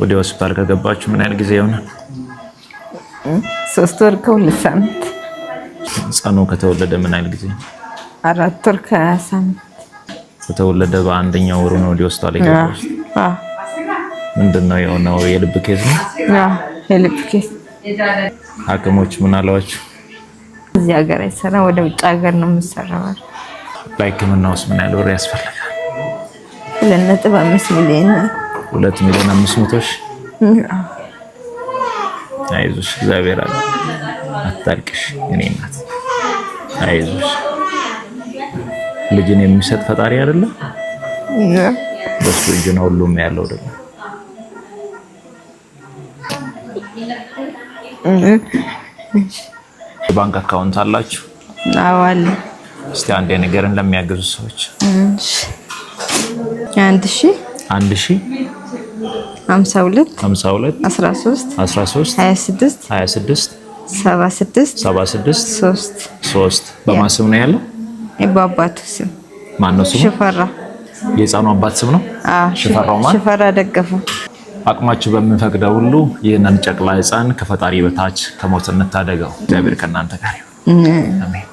ወደ ሆስፒታል ከገባችሁ ምን ያህል ጊዜ ይሆናል? 3 ወር ከ2 ሳምንት። ህፃኑ ከተወለደ ምን ያህል ጊዜ? 4 ወር ከ20 ሳምንት። ከተወለደ በአንደኛው ወሩ ነው ወደ ሆስፒታል የገባው? ምንድነው የሆነው? የልብ ኬዝ ነው? የልብ ኬዝ። ሐኪሞች ምን አሏችሁ? እዚህ ሀገር አይሰራ ወደ ውጭ ሀገር ነው የምሰራው። ለህክምናውስ ምን ያህል ብር ያስፈልጋል? 2.5 ሚሊዮን። 2,500,000። አይዞሽ እግዚአብሔር አለ። አታልቅሽ የኔ እናት አይዞሽ። ልጅን የሚሰጥ ፈጣሪ አይደለ? በሱ እጅ ነው ሁሉም ያለው አይደለ? ባንክ አካውንት አላችሁ? አዎ አለ። እስቲ አንዴ ነገርን ለሚያገዙ ሰዎች 1000 52 13 26 76 3 በማን ስም ነው ያለው? የአባቱ ስም ማን ነው ስሙ? ሽፈራ። የህፃኑ አባት ስም ነው? ሽፈራው ማን? ሽፈራ ደገፉ። አቅማችሁ በሚፈቅደው ሁሉ ይህንን ጨቅላ ህፃን ከፈጣሪ በታች ከሞት እንታደገው። እግዚአብሔር ከእናንተ ጋር ይሁን። አሜን።